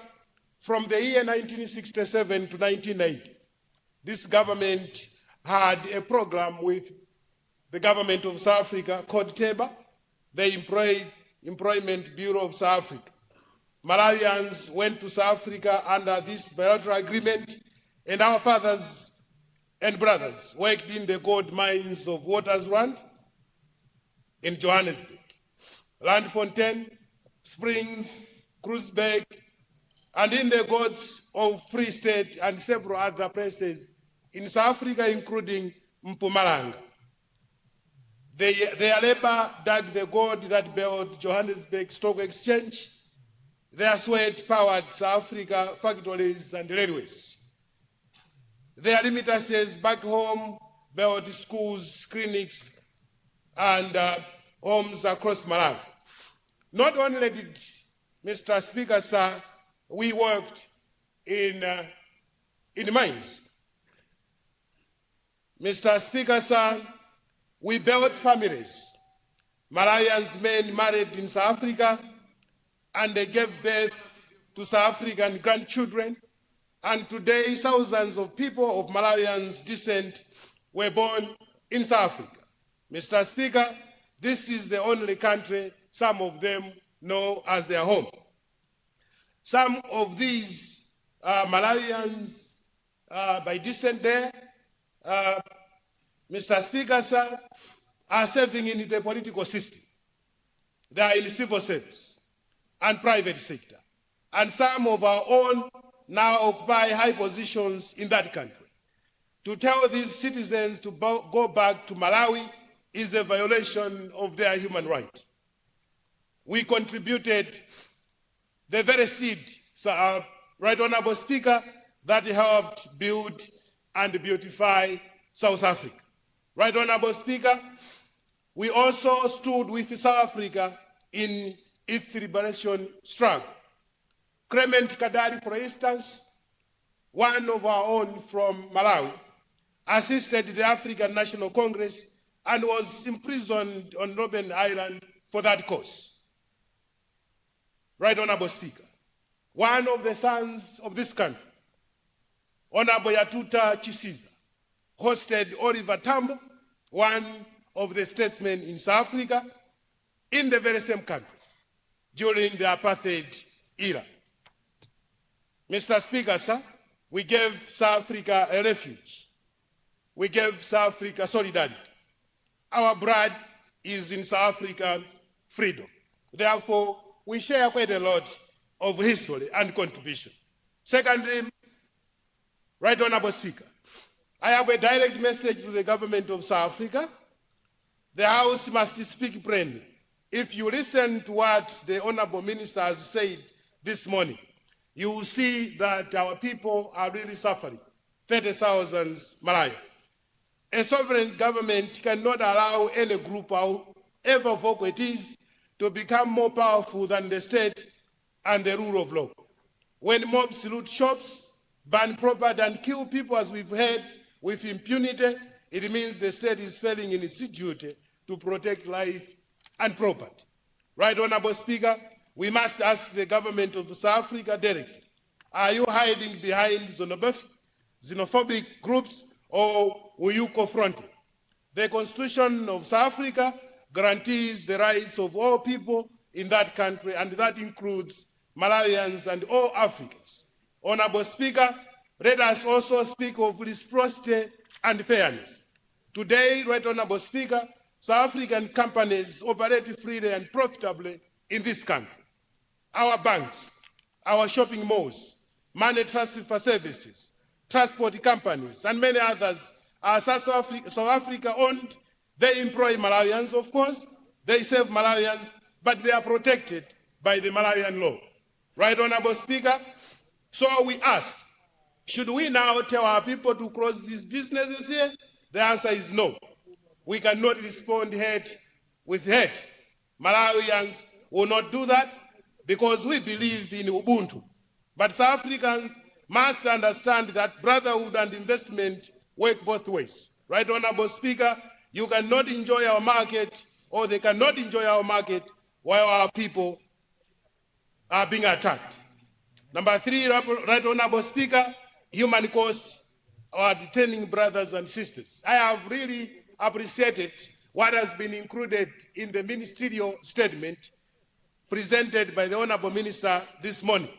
from the year 1967 to 1990, this government had a program with the government of South Africa called TEBA, the Employment Bureau of South Africa. Malawians went to South Africa under this bilateral agreement, and our fathers and brothers worked in the gold mines of Watersrand in Johannesburg, Landfontein, Springs, Kruisberg, and in the gods of Free State and several other places in South Africa, including Mpumalanga. Their labor dug the gold that built Johannesburg Stock Exchange. Their sweat powered South Africa factories and railways. Their remittances back home built schools, clinics, and homes across Malawi. Not only did, Mr. Speaker, sir, we worked in mines. Mr. Speaker, sir, we built families. Malawians men married in South Africa, and they gave birth to South African grandchildren. And today, thousands of people of Malawians' descent were born in South Africa. Mr. Speaker, this is the only country some of them know as their home. Some of these Malawians by descent there, Mr. Speaker, sir, are serving in the political system. They are in the civil service and private sector. And some of our own now occupy high positions in that country. To tell these citizens to go back to Malawi is a violation of their human right. We contributed the very seed, so Right Honorable Speaker, that helped build and beautify South Africa. Right Honorable Speaker, we also stood with South Africa in its liberation struggle. Clement Kadari, for instance, one of our own from Malawi, assisted the African National Congress and was imprisoned on Robben Island for that cause. Right Honorable Speaker, one of the sons of this country, Honorable Yatuta Chisiza, hosted Oliver Tambo, one of the statesmen in South Africa, in the very same country during the apartheid era. Mr. Speaker, sir, we gave South Africa a refuge. We gave South Africa solidarity. Our blood is in South Africa's freedom. Therefore, we share quite a lot of history and contribution. Secondly, Right Honorable Speaker, I have a direct message to the government of South Africa. The House must speak plainly. If you listen to what the Honorable Minister has said this morning, you will see that our people are really suffering. 30,000 Malawi. A sovereign government cannot allow any group, however vocal it is, to become more powerful than the state and the rule of law. When mobs loot shops, burn property and kill people, as we've heard, with impunity, it means the state is failing in its duty to protect life and property. Right Honorable Speaker, we must ask the government of South Africa directly, are you hiding behind xenophobic groups or will you confront it? The Constitution of South Africa guarantees the rights of all people in that country, and that includes Malawians and all Africans. Honorable Speaker, let us also speak of reciprocity and fairness. Today, Right Honorable Speaker, South African companies operate freely and profitably in this country. Our banks, our shopping malls, money transfer services, transport companies, and many others are South Africa owned. They employ Malawians, of course, they serve Malawians, but they are protected by the Malawian law. Right Honorable Speaker, so we ask, should we now tell our people to close these businesses here? The answer is no. We cannot respond hate with hate. Malawians will not do that because we believe in Ubuntu. But South Africans must understand that brotherhood and investment work both ways. Right Honorable Speaker, you cannot enjoy our market, or they cannot enjoy our market while our people are being attacked. Number three, Right Honorable Speaker, human costs, our detaining brothers and sisters. I have really appreciated what has been included in the ministerial statement presented by the Honorable Minister this morning.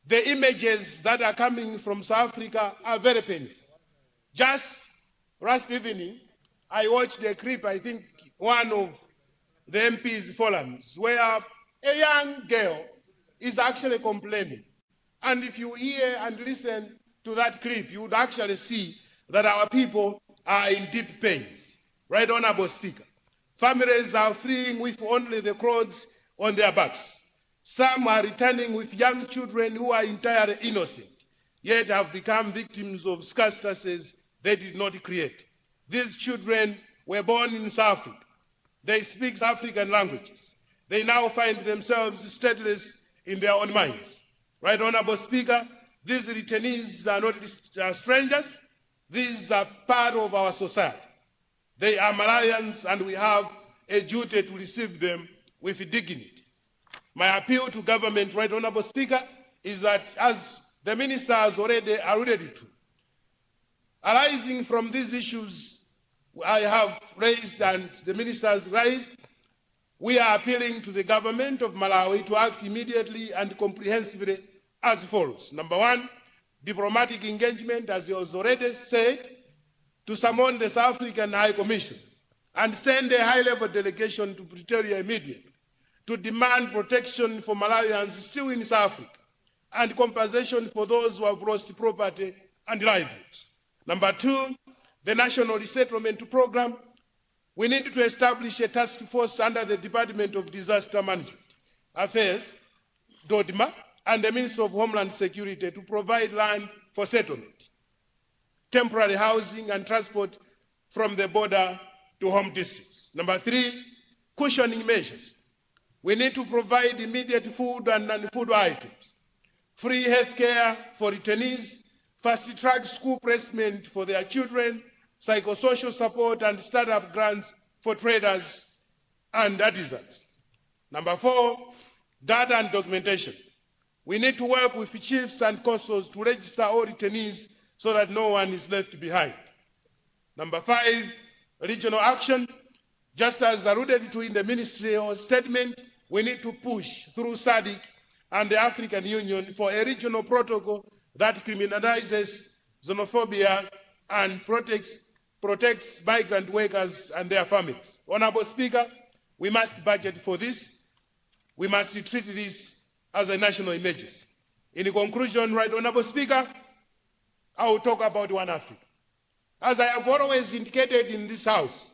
The images that are coming from South Africa are very painful. Just last evening, I watched a clip, I think one of the MP's forums, where a young girl is actually complaining. And if you hear and listen to that clip, you would actually see that our people are in deep pains. Right Honorable Speaker, families are fleeing with only the clothes on their backs. Some are returning with young children who are entirely innocent, yet have become victims of circumstances they did not create. These children were born in South Africa. They speak South African languages. They now find themselves stateless in their own minds. Right Honorable Speaker, these returnees are not strangers. These are part of our society. They are Malawians, and we have a duty to receive them with dignity. My appeal to government, Right Honorable Speaker, is that, as the Minister has already alluded to, arising from these issues I have raised and the Minister has raised, we are appealing to the government of Malawi to act immediately and comprehensively as follows. Number one, diplomatic engagement, as he has already said, to summon the South African High Commission and send a high-level delegation to Pretoria immediately to demand protection for Malawians still in South Africa and compensation for those who have lost property and livelihoods. Number two, the National Resettlement Program. We need to establish a task force under the Department of Disaster Management Affairs, DODMA, and the Ministry of Homeland Security to provide land for settlement, temporary housing, and transport from the border to home districts. Number three, cushioning measures. We need to provide immediate food and non-food items free healthcare for returnees, fast-track school placement for their children, psychosocial support and startup grants for traders and artisans. Number 4, data and documentation. We need to work with chiefs and consuls to register all returnees so that no one is left behind. Number 5, regional action. Just as alluded to in the ministerial statement, we need to push through SADC and the African Union for a regional protocol that criminalizes xenophobia and protects migrant workers and their families. Honorable Speaker, we must budget for this. We must treat this as a national emergency. In conclusion, Right Honorable Speaker, I will talk about One Africa. As I have always indicated in this House,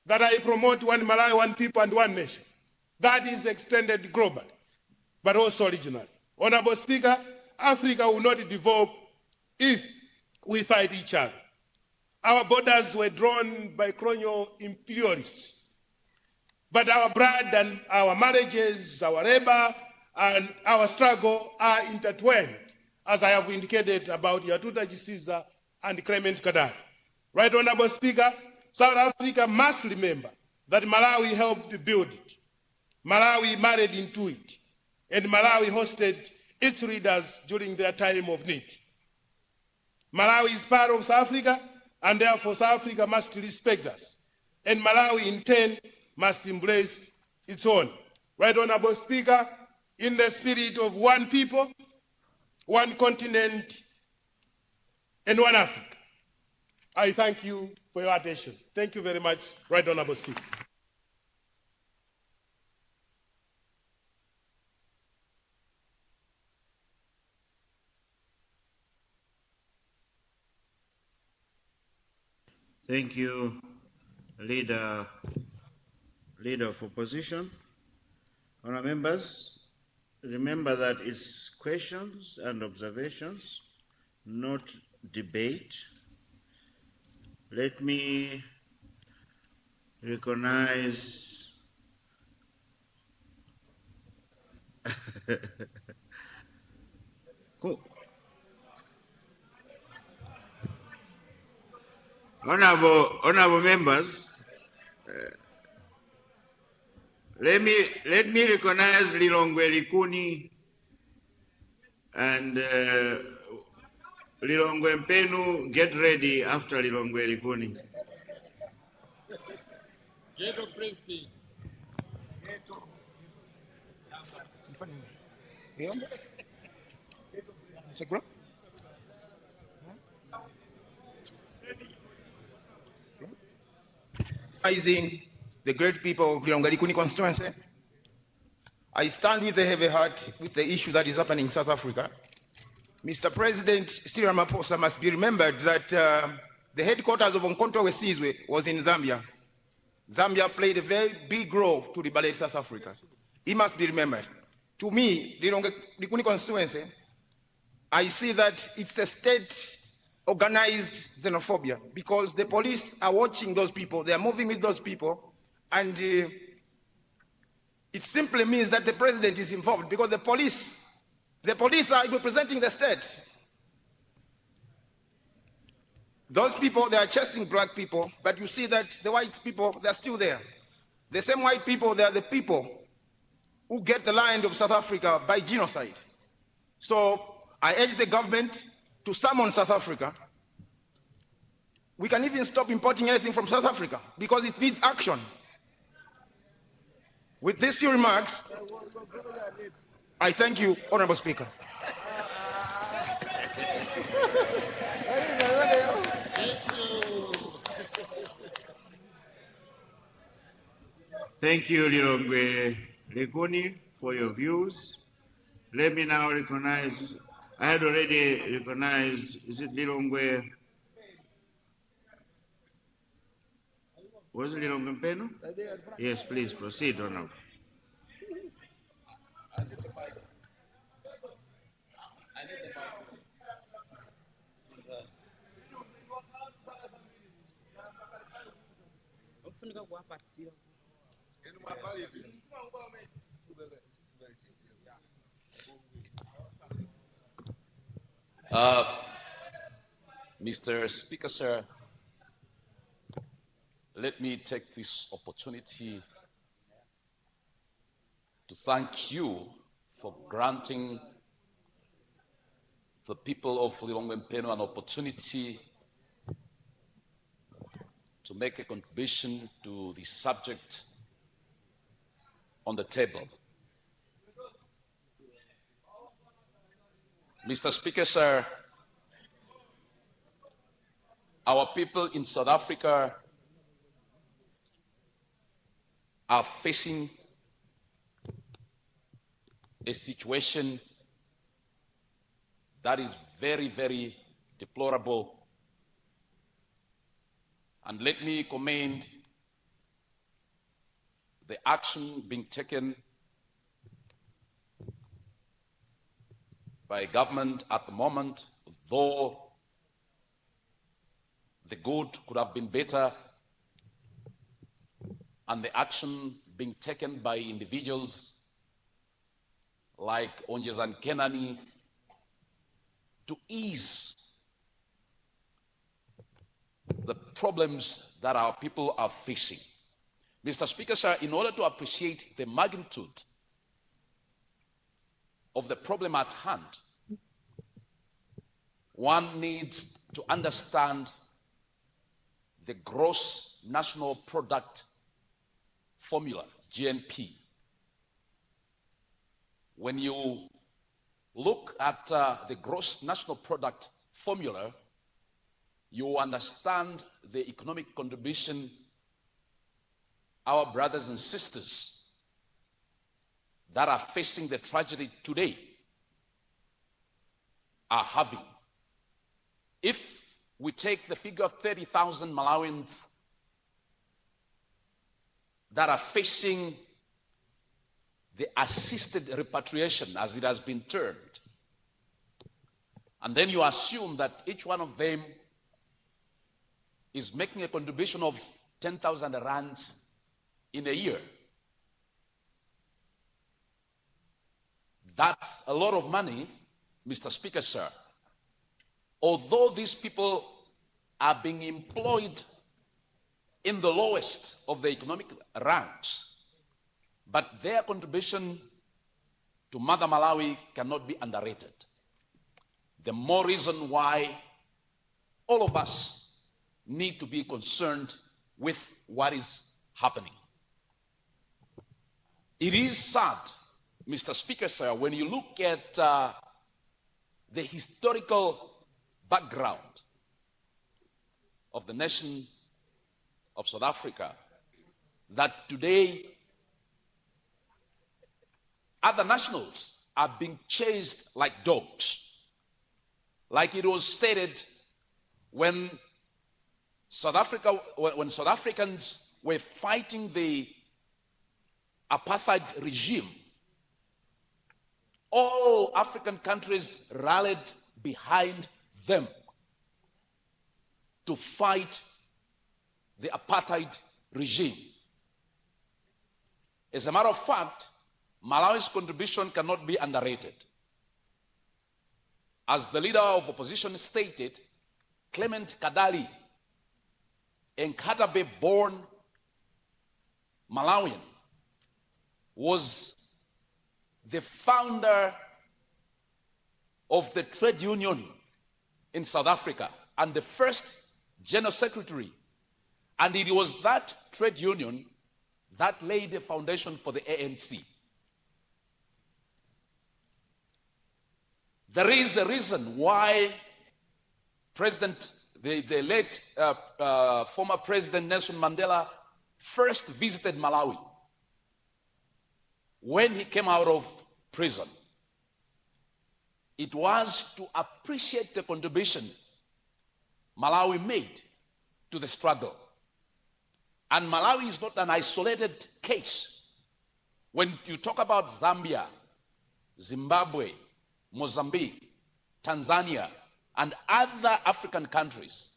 that I promote one Malawi, one people, and one nation. That is extended globally, but also regionally. Honorable Speaker, Africa will not develop if we fight each other. Our borders were drawn by colonial imperialists, but our blood and our marriages, our labor, and our struggle are intertwined, as I have indicated about Yatuta Caesar and Clement Kadari. Right Honorable Speaker, South Africa must remember that Malawi helped build it. Malawi married into it, and Malawi hosted its leaders during their time of need. Malawi is part of South Africa, and therefore South Africa must respect us, and Malawi in turn must embrace its own. Right Honorable Speaker, in the spirit of one people, one continent, and one Africa, I thank you for your attention. Thank you very much, Right Honorable Speaker. Thank you, Leader of Opposition. Honourable members, remember that it's questions and observations, not debate. Let me recognize cool. Honorable members, let me recognize Lilongwe Likuni and Lilongwe Mpenu. Get ready after Lilongwe Likuni. Ghetto Prestige. Recognizing the great people of Lilongwe constituency, I stand with a heavy heart with the issue that is happening in South Africa. Mr. President Cyril Ramaphosa must be remembered that the headquarters of Umkhonto we Sizwe was in Zambia. Zambia played a very big role to liberate South Africa. He must be remembered. To me, Lilongwe constituency, I see that it's a state-organized xenophobia because the police are watching those people, they are moving with those people, and it simply means that the president is involved because the police are representing the state. Those people, they are chasing black people, but you see that the white people, they're still there. The same white people, they are the people who get the land of South Africa by genocide. So I urge the government to summon South Africa. We can even stop importing anything from South Africa because it needs action. With these few remarks, I thank you, Honorable Speaker. Thank you, Lilongwe Likuni, for your views. Let me now recognize, I had already recognized, is it Lilongwe? Was it Lilongwe Mpenu? Yes, please proceed, Honorable. Mr. Speaker, sir, let me take this opportunity to thank you for granting the people of Lilongwe an opportunity to make a contribution to the subject on the table. Mr. Speaker, sir, our people in South Africa are facing a situation that is very, very deplorable. And let me commend the action being taken by government at the moment, though the good could have been better, and the action being taken by individuals like NKHANI to ease the problems that our people are facing. Mr. Speaker, sir, in order to appreciate the magnitude of the problem at hand, one needs to understand the gross national product formula, GNP. When you look at the gross national product formula, you understand the economic contribution our brothers and sisters that are facing the tragedy today are having. If we take the figure of 30,000 Malawians that are facing the assisted repatriation, as it has been termed, and then you assume that each one of them is making a contribution of 10,000 rands in a year. That's a lot of money, Mr. Speaker, sir. Although these people are being employed in the lowest of the economic ranks, but their contribution to Mother Malawi cannot be underrated. The more reason why all of us need to be concerned with what is happening. It is sad, Mr. Speaker, sir, when you look at the historical background of the nation of South Africa, that today other nationals are being chased like dogs. Like it was stated when South Africans were fighting the apartheid regime, all African countries rallied behind them to fight the apartheid regime. As a matter of fact, Malawi's contribution cannot be underrated. As the leader of opposition stated, Clement Kadali, Nkatabe-born Malawian, was the founder of the trade union in South Africa and the first general secretary. And it was that trade union that laid the foundation for the ANC. There is a reason why the late former President Nelson Mandela first visited Malawi when he came out of prison. It was to appreciate the contribution Malawi made to the struggle. And Malawi is not an isolated case. When you talk about Zambia, Zimbabwe, Mozambique, Tanzania, and other African countries,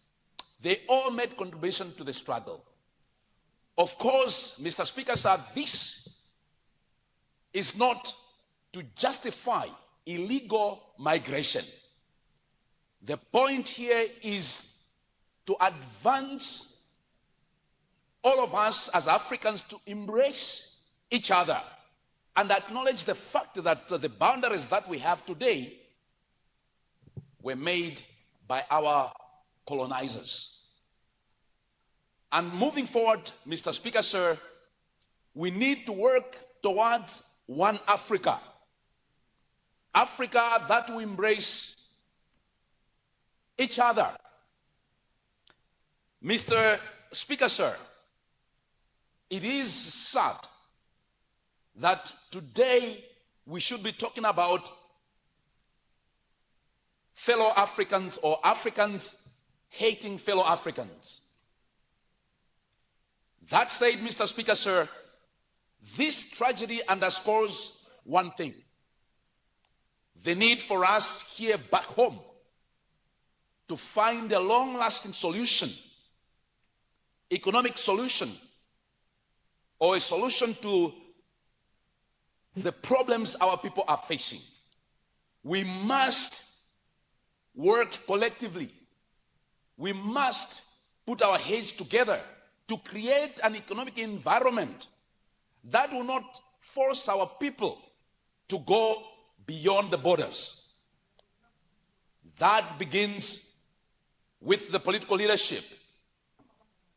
they all made contribution to the struggle. Of course, Mr. Speaker, sir, this is not to justify illegal migration. The point here is to advance all of us as Africans to embrace each other and acknowledge the fact that the boundaries that we have today were made by our colonizers. And moving forward, Mr. Speaker, sir, we need to work towards one Africa. Africa that will embrace each other. Mr. Speaker, sir, it is sad that today we should be talking about fellow Africans or Africans hating fellow Africans. That said, Mr. Speaker, sir, this tragedy underscores one thing: the need for us here back home to find a long-lasting solution, economic solution, or a solution to the problems our people are facing. We must work collectively. We must put our heads together to create an economic environment that will not force our people to go beyond the borders. That begins with the political leadership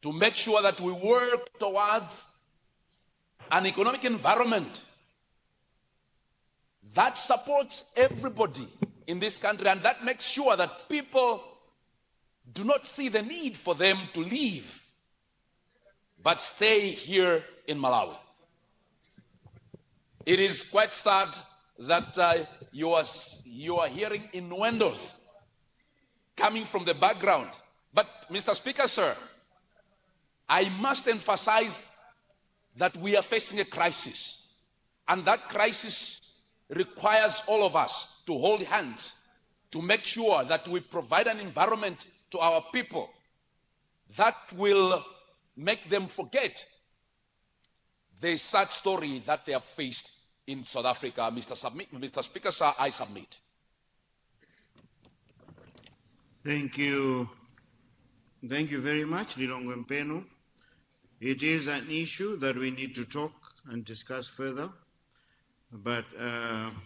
to make sure that we work towards an economic environment that supports everybody in this country and that makes sure that people do not see the need for them to leave but stay here in Malawi. It is quite sad that you are hearing innuendos coming from the background. But Mr. Speaker, sir, I must emphasize that we are facing a crisis, and that crisis requires all of us to hold hands to make sure that we provide an environment to our people that will make them forget the sad story that they have faced in South Africa. Mr. Speaker, sir, I submit. Thank you. Thank you very much, Lilongwe Mpenu. It is an issue that we need to talk and discuss further, but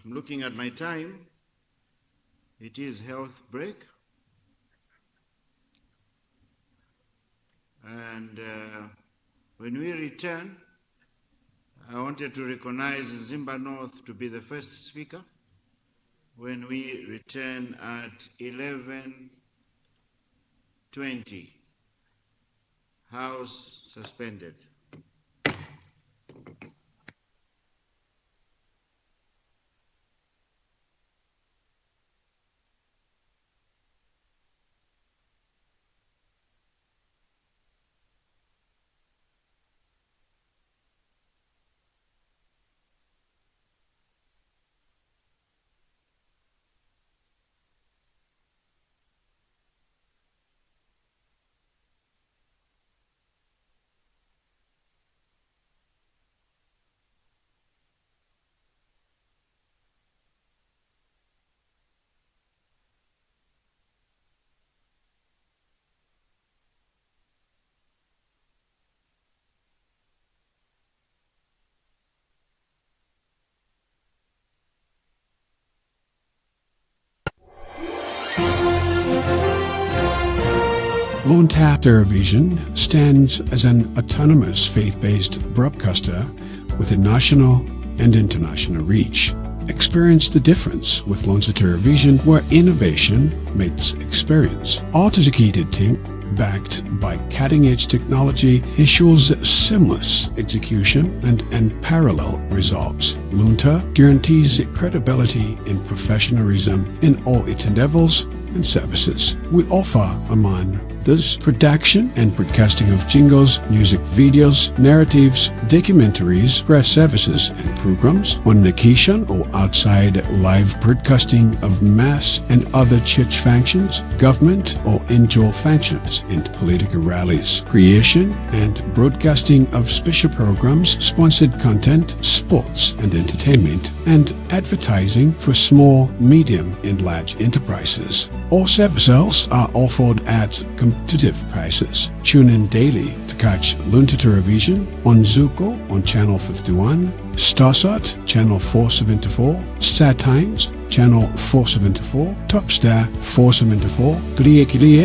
looking at my time, it is health break. And when we return, I wanted to recognize Zimba North to be the first speaker. When we return at 11:20, House suspended. Luntha Television stands as an autonomous faith-based broadcaster with a national and international reach. Experience the difference with Luntha Television, where innovation meets experience. Our dedicated team, backed by cutting-edge technology, ensures seamless execution and unparalleled results. Luntha guarantees credibility and professionalism in all its endeavors and services. We offer, among others, production and broadcasting of jingles, music videos, narratives, documentaries, press services and programs on occasion or outside live broadcasting of mass and other church functions, government or indoor functions and political rallies, creation and broadcasting of special programs, sponsored content, sports and entertainment, and advertising for small, medium and large enterprises. All services are offered at competitive prices. Tune in daily to catch Luntha television on Zuko on Channel 51, Starsat Channel 474, Star Times Channel 474, Topstar 474, Kriya